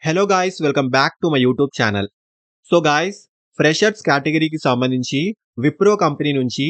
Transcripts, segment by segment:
Hello guys, welcome back to my YouTube channel. So guys, freshers కేటగిరీకి సంబంధించి Wipro company నుంచి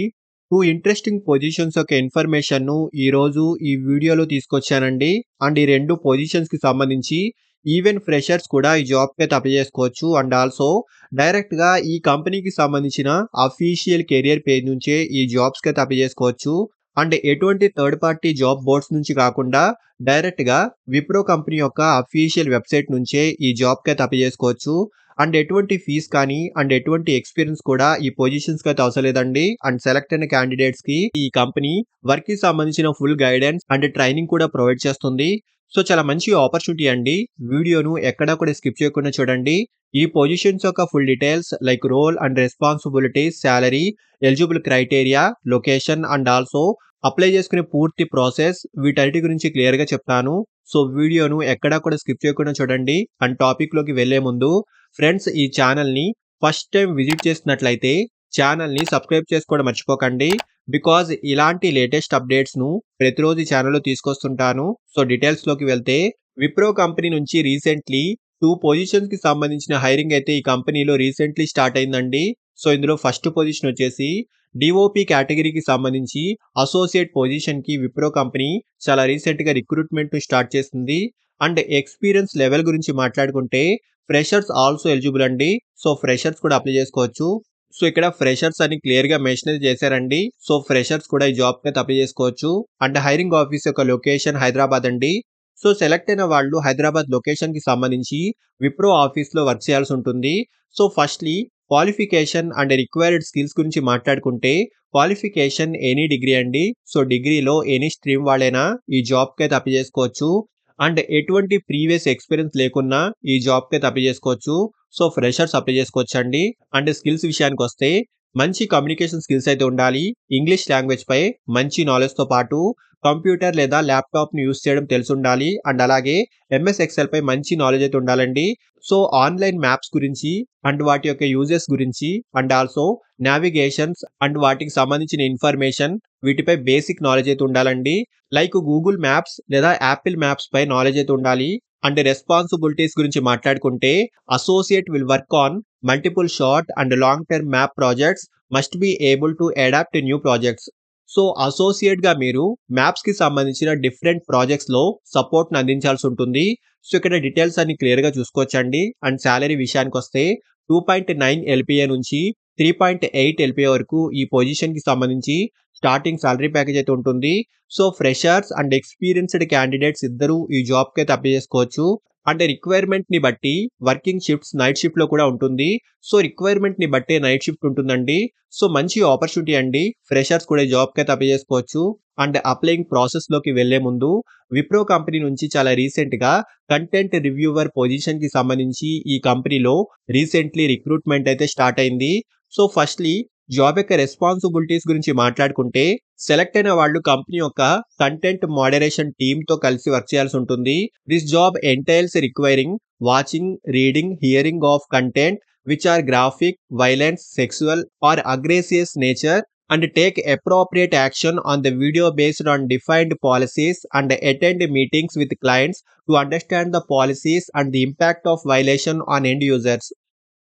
2 interesting positions యొక్క ఇన్ఫర్మేషన్‌ను ఈరోజు ఈ వీడియోలో తీసుకొచ్చానండి. అండ్ ఈ 2 పొజిషన్స్‌కి సంబంధించి ఈవెన్ ఫ్రెషర్స్ కూడా ఈ జాబ్‌కైతే అప్లై చేసుకోవచ్చు. అండ్ ఆల్సో డైరెక్ట్‌గా ఈ కంపెనీకి సంబంధించిన అఫీషియల్ కెరియర్ పేజ్ నుంచే ఈ జాబ్స్‌కైతే అప్లై చేసుకోవచ్చు. అండ్ ఎటువంటి థర్డ్ పార్టీ జాబ్ బోర్డ్స్ నుంచి కాకుండా డైరెక్ట్‌గా విప్రో కంపెనీ యొక్క అఫీషియల్ వెబ్‌సైట్ నుంచే ఈ జాబ్‌కైతే అప్లై చేసుకోవచ్చు. అండ్ ఎటువంటి ఫీస్ కానీ, అండ్ ఎటువంటి ఎక్స్‌పీరియన్స్ కూడా ఈ పొజిషన్స్‌కి అయితే అవసరం లేదండి. అండ్ సెలెక్ట్ అయిన క్యాండిడేట్స్‌కి ఈ కంపెనీ వర్క్‌కి సంబంధించిన ఫుల్ గైడెన్స్ అండ్ ట్రైనింగ్ కూడా ప్రొవైడ్ చేస్తుంది. సో చాలా మంచి ఆపర్చునిటీ అండి. వీడియోను ఎక్కడా కూడా స్కిప్ చేయకుండా చూడండి. ఈ పొజిషన్స్ యొక్క full details like role and responsibilities, salary, eligible criteria, location and also apply చేసుకునే పూర్తి ప్రాసెస్ వీటన్నిటి గురించి క్లియర్‌గా చెప్తాను. సో వీడియోను ఎక్కడా కూడా స్కిప్ చేయకుండా చూడండి. అండ్ టాపిక్‌లోకి వెళ్ళే ముందు ఫ్రెండ్స్, ఈ ఛానల్‌ని ఫస్ట్ టైం విజిట్ చేసినట్లయితే ఛానల్‌ని సబ్స్క్రైబ్ చేసుకోవడం మర్చిపోకండి. బికాజ్ ఇలాంటి లేటెస్ట్ అప్డేట్స్‌ను ప్రతిరోజు ఈ ఛానల్‌లో తీసుకొస్తుంటాను. సో డీటెయిల్స్‌లోకి వెళ్తే విప్రో కంపెనీ నుంచి రీసెంట్‌లీ 2 పొజిషన్స్‌కి సంబంధించిన హైరింగ్ అయితే ఈ కంపెనీలో రీసెంట్‌లీ స్టార్ట్ అయిందండి. సో ఇందులో ఫస్ట్ పొజిషన్ వచ్చేసి డిఓపి కేటగిరీకి సంబంధించి అసోసియేట్ పొజిషన్‌కి విప్రో కంపెనీ చాలా రీసెంట్‌గా రిక్రూట్‌మెంట్‌ని స్టార్ట్ చేసింది. అండ్ ఎక్స్‌పీరియన్స్ లెవెల్ గురించి మాట్లాడుకుంటే ఫ్రెషర్స్ ఆల్సో ఎలిజిబుల్ అండి. సో ఫ్రెషర్స్ కూడా అప్లై చేసుకోవచ్చు. సో ఇక్కడ ఫ్రెషర్స్ అని క్లియర్‌గా మెన్షన్ అయితే చేశారండి. సో ఫ్రెషర్స్ కూడా ఈ జాబ్‌కి అయితే అప్లై చేసుకోవచ్చు. అండ్ హైరింగ్ ఆఫీస్ యొక్క లొకేషన్ హైదరాబాద్ అండి. సో సెలెక్ట్ అయిన వాళ్ళు హైదరాబాద్ లొకేషన్‌కి సంబంధించి విప్రో ఆఫీస్‌లో వర్క్ చేయాల్సి ఉంటుంది. So firstly qualification and required skills గురించి మాట్లాడుకుంటే క్వాలిఫికేషన్ ఎనీ డిగ్రీ అండి. సో డిగ్రీలో ఎనీ స్ట్రీమ్ వాళ్ళైనా ఈ జాబ్‌కి అయితే అప్లై చేసుకోవచ్చు. అండ్ ఎటువంటి ప్రీవియస్ ఎక్స్‌పీరియన్స్ లేకున్నా ఈ జాబ్‌కి అయితే అప్లై చేసుకోవచ్చు. సో ఫ్రెషర్స్ అప్లై చేసుకోవచ్చండి. అండ్ స్కిల్స్ విషయానికొస్తే మంచి కమ్యూనికేషన్ స్కిల్స్ అయితే ఉండాలి. ఇంగ్లీష్ లాంగ్వేజ్ పై మంచి నాలెడ్జ్‌తో పాటు కంప్యూటర్ లేదా ల్యాప్‌టాప్‌ని యూజ్ చేయడం తెలిసుండాలి. అండ్ అలాగే ఎంఎస్ ఎక్సెల్ పై మంచి నాలెడ్జ్ అయితే ఉండాలండి. సో ఆన్‌లైన్ మ్యాప్స్ గురించి అండ్ వాటి యొక్క యూజెస్ గురించి అండ్ ఆల్సో నావిగేషన్స్ అండ్ వాటికి సంబంధించిన ఇన్ఫర్మేషన్ వీటిపై బేసిక్ నాలెడ్జ్ అయితే ఉండాలండి. లైక్ గూగుల్ మ్యాప్స్ లేదా యాపిల్ మ్యాప్స్ పై నాలెడ్జ్ అయితే ఉండాలి. అండ్ రెస్పాన్సిబిలిటీస్ గురించి మాట్లాడుకుంటే associate will work on multiple short and long term map projects must be able to adapt new projects. So అసోసియేట్‌గా మీరు మ్యాప్స్‌కి సంబంధించిన డిఫరెంట్ ప్రాజెక్ట్స్‌లో సపోర్ట్‌ని అందించాల్సి ఉంటుంది. సో ఇక్కడ డీటెయిల్స్ అన్ని క్లియర్‌గా చూసుకోవచ్చండి. అండ్ సాలరీ విషయానికొస్తే 2.9 ఎల్‌పిఏ నుంచి 3.8 ఎల్‌పిఏ వరకు ఈ పొజిషన్‌కి సంబంధించి స్టార్టింగ్ సాలరీ ప్యాకేజ్ అయితే ఉంటుంది. So freshers and experienced candidates ఇద్దరూ ఈ జాబ్‌కి అయితే అప్లై చేసుకోవచ్చు. అంటే రిక్వైర్మెంట్‌ని బట్టి వర్కింగ్ షిఫ్ట్స్ నైట్ షిఫ్ట్‌లో కూడా ఉంటుంది. సో రిక్వైర్మెంట్‌ని బట్టే నైట్ షిఫ్ట్ ఉంటుందండి. సో మంచి ఆపర్చునిటీ అండి. ఫ్రెషర్స్ కూడా ఈ జాబ్‌కి అయితే అప్లై చేసుకోవచ్చు. అండ్ అప్లయింగ్ ప్రాసెస్‌లోకి వెళ్ళే ముందు విప్రో కంపెనీ నుంచి చాలా రీసెంట్‌గా కంటెంట్ రివ్యూవర్ పొజిషన్‌కి సంబంధించి ఈ కంపెనీలో రీసెంట్‌లీ రిక్రూట్‌మెంట్ అయితే స్టార్ట్ అయింది. సో ఫస్ట్‌లీ జాబ్ యొక్క రెస్పాన్సిబిలిటీస్ గురించి మాట్లాడుకుంటే సెలెక్ట్ అయిన వాళ్ళు కంపెనీ యొక్క కంటెంట్ మోడరేషన్ టీమ్‌తో కలిసి వర్క్ చేయాల్సి ఉంటుంది. This job entails requiring watching, reading, hearing of content which are graphic, violent, sexual or aggressive nature and take appropriate action on the video based on defined policies and attend meetings with clients to understand the policies and the impact of violation on end users.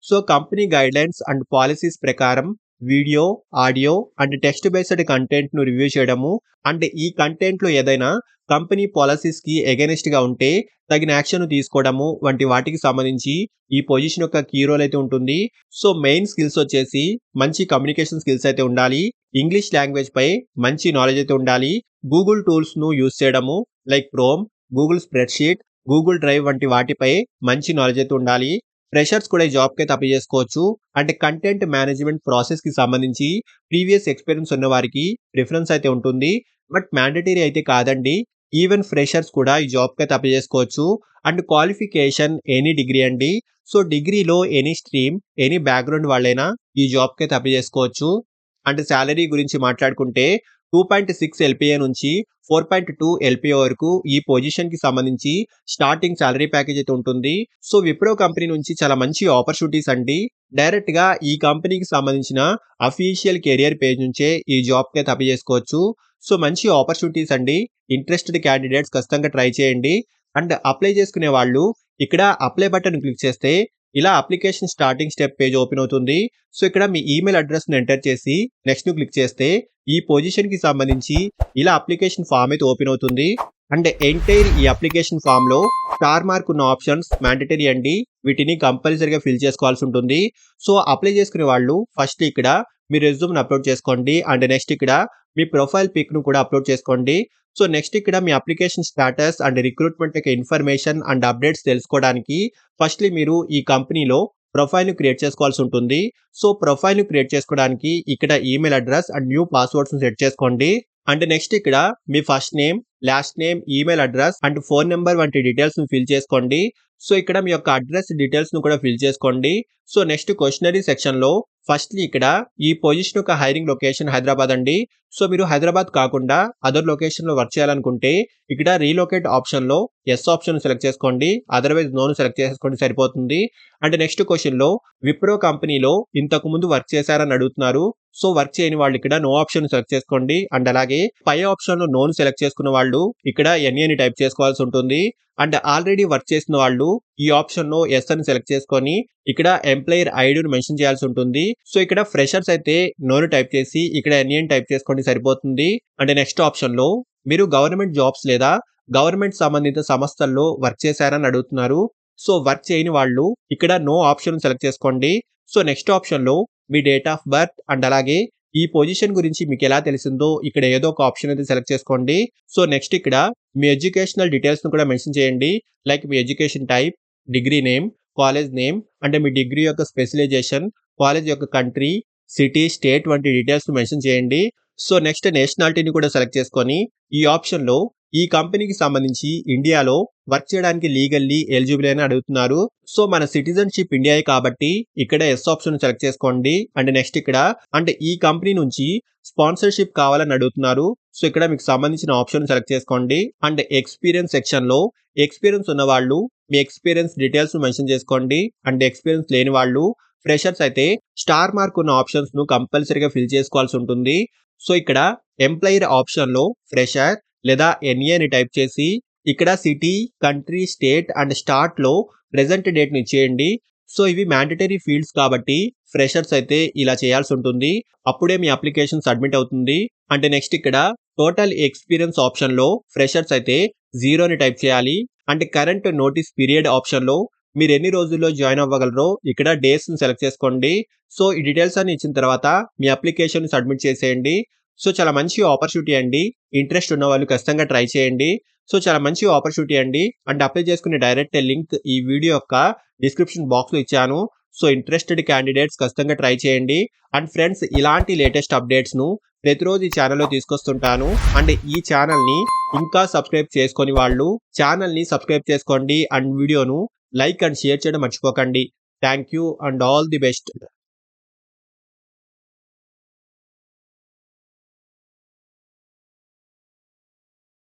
So company guidelines and policies ప్రకారం video, audio and text based కంటెంట్‌ను review చేయడము and ఈ కంటెంట్‌లో ఏదైనా company పాలసీస్‌కి ఎగైనెస్ట్‌గా ఉంటే తగిన action తీసుకోవడము వంటి వాటికి సంబంధించి ఈ పొజిషన్ యొక్క కీ రోల్ అయితే ఉంటుంది. సో మెయిన్ స్కిల్స్ వచ్చేసి మంచి కమ్యూనికేషన్ స్కిల్స్ అయితే ఉండాలి. ఇంగ్లీష్ లాంగ్వేజ్ పై మంచి నాలెడ్జ్ అయితే ఉండాలి. గూగుల్ టూల్స్‌ను యూజ్ చేయడము like chrome, Google spreadsheet, Google drive వంటి వాటిపై మంచి నాలెడ్జ్ అయితే ఉండాలి. ఫ్రెషర్స్ కూడా ఈ జాబ్‌కి అయితే అప్లై చేసుకోవచ్చు. అంటే కంటెంట్ మేనేజ్‌మెంట్ ప్రాసెస్‌కి సంబంధించి ప్రీవియస్ ఎక్స్‌పీరియన్స్ ఉన్న వారికి ప్రిఫరెన్స్ అయితే ఉంటుంది. బట్ మ్యాండేటరీ అయితే కాదండి. ఈవెన్ ఫ్రెషర్స్ కూడా ఈ జాబ్‌కి అయితే అప్లై చేసుకోవచ్చు. అండ్ క్వాలిఫికేషన్ ఎనీ డిగ్రీ అండి. సో డిగ్రీలో ఎనీ స్ట్రీమ్, ఎనీ బ్యాక్‌గ్రౌండ్ వాళ్ళైనా ఈ జాబ్‌కి అయితే అప్లై చేసుకోవచ్చు. అండ్ సాలరీ గురించి మాట్లాడుకుంటే 2.6 ఎల్‌పిఏ నుంచి 4.2 ఎల్‌పిఏ వరకు ఈ పొజిషన్‌కి సంబంధించి స్టార్టింగ్ సాలరీ ప్యాకేజ్ అయితే ఉంటుంది. సో విప్రో కంపెనీ నుంచి చాలా మంచి ఆపర్చునిటీస్ అండి. డైరెక్ట్‌గా ఈ కంపెనీకి సంబంధించిన అఫీషియల్ కెరియర్ పేజ్ నుంచే ఈ జాబ్‌కి అయితే అప్లై చేసుకోవచ్చు. సో మంచి ఆపర్చునిటీస్ అండి. ఇంట్రెస్టెడ్ క్యాండిడేట్స్ ఖచ్చితంగా ట్రై చేయండి. అండ్ అప్లై చేసుకునే వాళ్ళు ఇక్కడ అప్లై బటన్ క్లిక్ చేస్తే ఇలా application starting step page open అవుతుంది. సో ఇక్కడ మీ ఈమెయిల్ అడ్రస్‌ని ఎంటర్ చేసి నెక్స్ట్‌ని క్లిక్ చేస్తే ఈ పొజిషన్‌కి సంబంధించి ఇలా అప్లికేషన్ ఫామ్ అయితే ఓపెన్ అవుతుంది. అండ్ ఎంటైర్ ఈ అప్లికేషన్ ఫామ్‌లో స్టార్ మార్క్ ఉన్న ఆప్షన్స్ మ్యాండేటరీ అండి. వీటిని కంపల్సరీగా ఫిల్ చేసుకోవాల్సి ఉంటుంది. సో అప్లై చేసుకునే వాళ్ళు ఫస్ట్ ఇక్కడ మీ రెజ్యూమ్‌ని అప్లోడ్ చేసుకోండి. అండ్ నెక్స్ట్ ఇక్కడ మీ ప్రొఫైల్ పిక్‌ను కూడా అప్లోడ్ చేసుకోండి. సో నెక్స్ట్ ఇక్కడ మీ అప్లికేషన్ స్టేటస్ అండ్ రిక్రూట్మెంట్ యొక్క ఇన్ఫర్మేషన్ అండ్ అప్డేట్స్ తెలుసుకోవడానికి ఫస్ట్‌లీ మీరు ఈ కంపెనీలో ప్రొఫైల్‌ని క్రియేట్ చేసుకోవాల్సి ఉంటుంది. సో ప్రొఫైల్‌ని క్రియేట్ చేసుకోవడానికి ఇక్కడ ఈమెయిల్ అడ్రస్ అండ్ న్యూ పాస్వర్డ్స్‌ని సెట్ చేసుకోండి. అండ్ నెక్స్ట్ ఇక్కడ మీ first name, last name, email address and phone number వంటి డీటెయిల్స్‌ని ఫిల్ చేసుకోండి. సో ఇక్కడ మీ యొక్క అడ్రస్ డీటెయిల్స్‌ను కూడా ఫిల్ చేసుకోండి. సో నెక్స్ట్ క్వెషనరీ సెక్షన్‌లో ఫస్ట్‌లీ ఇక్కడ ఈ పొజిషన్ యొక్క హైరింగ్ లొకేషన్ హైదరాబాద్ అండి. సో మీరు హైదరాబాద్ కాకుండా అదర్ లొకేషన్‌లో వర్క్ చేయాలనుకుంటే ఇక్కడ రీలొకేట్ ఆప్షన్‌లో యెస్ ఆప్షన్ సెలెక్ట్ చేసుకోండి. అదర్‌వైజ్ నోను సెలెక్ట్ చేసేసుకోండి సరిపోతుంది. అండ్ నెక్స్ట్ క్వెషన్‌లో విప్రో కంపెనీలో ఇంతకు ముందు వర్క్ చేశారని అడుగుతున్నారు. సో వర్క్ చేయని వాళ్ళు ఇక్కడ నో ఆప్షన్ సెలెక్ట్ చేసుకోండి. అండ్ అలాగే పై ఆప్షన్‌లో నోను సెలెక్ట్ చేసుకున్న వాళ్ళు ఇక్కడ ఎన్ఏ అని టైప్ చేసుకోవాల్సి ఉంటుంది. అండ్ ఆల్రెడీ వర్క్ చేసిన వాళ్ళు ఈ ఆప్షన్‌లో యెస్ అని సెలెక్ట్ చేసుకొని ఇక్కడ ఎంప్లాయర్ ఐడీని మెన్షన్ చేయాల్సి ఉంటుంది. సో ఇక్కడ ఫ్రెషర్స్ అయితే నోను టైప్ చేసి ఇక్కడ ఎన్ఏ అని టైప్ చేసుకోండి సరిపోతుంది. అండ్ నెక్స్ట్ ఆప్షన్‌లో మీరు గవర్నమెంట్ జాబ్స్ లేదా గవర్నమెంట్ సంబంధిత సంస్థల్లో వర్క్ చేశారని అడుగుతున్నారు. సో వర్క్ చేయని వాళ్ళు ఇక్కడ నో ఆప్షన్ సెలెక్ట్ చేసుకోండి. సో నెక్స్ట్ ఆప్షన్‌లో మీ డేట్ ఆఫ్ బర్త్ అండ్ అలాగే ఈ పొజిషన్ గురించి మీకు ఎలా తెలిసిందో ఇక్కడ ఏదో ఒక ఆప్షన్ అయితే సెలెక్ట్ చేసుకోండి. సో నెక్స్ట్ ఇక్కడ మీ ఎడ్యుకేషనల్ డీటెయిల్స్‌ని కూడా మెన్షన్ చేయండి. లైక్ మీ education type, degree name, college name అంటే మీ డిగ్రీ యొక్క స్పెషలైజేషన్, కాలేజ్ యొక్క కంట్రీ, సిటీ, స్టేట్ వంటి డీటెయిల్స్‌ని మెన్షన్ చేయండి. సో నెక్స్ట్ నేషనాలిటీని కూడా సెలెక్ట్ చేసుకొని ఈ ఆప్షన్‌లో ఈ కంపెనీకి సంబంధించి ఇండియాలో వర్క్ చేయడానికి లీగల్లీ ఎలిజిబుల్ అని అడుగుతున్నారు. సో మన సిటిజన్‌షిప్ ఇండియాయే కాబట్టి ఇక్కడ యెస్ ఆప్షన్ సెలెక్ట్ చేసుకోండి. అండ్ నెక్స్ట్ ఇక్కడ అంటే ఈ కంపెనీ నుంచి స్పాన్సర్‌షిప్ కావాలని అడుగుతున్నారు. సో ఇక్కడ మీకు సంబంధించిన ఆప్షన్ సెలెక్ట్ చేసుకోండి. అండ్ ఎక్స్‌పీరియన్స్ సెక్షన్‌లో ఎక్స్‌పీరియన్స్ ఉన్నవాళ్ళు మీ ఎక్స్‌పీరియన్స్ డీటెయిల్స్ మెన్షన్ చేసుకోండి. అండ్ ఎక్స్‌పీరియన్స్ లేని వాళ్ళు ఫ్రెషర్స్ అయితే స్టార్ మార్క్ ఉన్న ఆప్షన్స్‌ను కంపల్సరీగా ఫిల్ చేసుకోవాల్సి ఉంటుంది. సో ఇక్కడ ఎంప్లాయర్ ఆప్షన్‌లో ఫ్రెషర్ లేదా ఎన్ఏ అని టైప్ చేసి ఇక్కడ సిటీ, కంట్రీ, స్టేట్ అండ్ స్టార్ట్‌లో ప్రెజెంట్ డేట్‌ని ఇచ్చేయండి. సో ఇవి మ్యాండేటరీ ఫీల్డ్స్ కాబట్టి ఫ్రెషర్స్ అయితే ఇలా చేయాల్సి ఉంటుంది. అప్పుడే మీ అప్లికేషన్ సబ్మిట్ అవుతుంది. అంటే నెక్స్ట్ ఇక్కడ టోటల్ ఎక్స్‌పీరియన్స్ ఆప్షన్‌లో ఫ్రెషర్స్ అయితే 0 అని టైప్ చేయాలి. అంటే కరెంట్ నోటీస్ పీరియడ్ ఆప్షన్‌లో మీరు ఎన్ని రోజుల్లో జాయిన్ అవ్వగలరో ఇక్కడ డేట్స్‌ని సెలెక్ట్ చేసుకోండి. సో ఈ డీటెయిల్స్ అన్ని ఇచ్చిన తర్వాత మీ అప్లికేషన్ సబ్మిట్ చేసేయండి. సో చాలా మంచి ఆపర్చునిటీ అండి. ఇంట్రెస్ట్ ఉన్న వాళ్ళు ఖచ్చితంగా ట్రై చేయండి. సో చాలా మంచి ఆపర్చునిటీ అండి. అండ్ అప్లై చేసుకునే డైరెక్ట్ లింక్ ఈ వీడియో యొక్క డిస్క్రిప్షన్ బాక్స్‌లో ఇచ్చాను. సో ఇంట్రెస్టెడ్ క్యాండిడేట్స్ ఖచ్చితంగా ట్రై చేయండి. అండ్ ఫ్రెండ్స్ ఇలాంటి లేటెస్ట్ అప్డేట్స్‌ను ప్రతిరోజు ఈ ఛానెల్‌లో తీసుకొస్తుంటాను. అండ్ ఈ ఛానెల్‌ని ఇంకా సబ్స్క్రైబ్ చేసుకొని వాళ్ళు ఛానెల్‌ని సబ్స్క్రైబ్ చేసుకోండి. అండ్ వీడియోను లైక్ అండ్ షేర్ చేయడం మర్చిపోకండి. Thank you and all the best.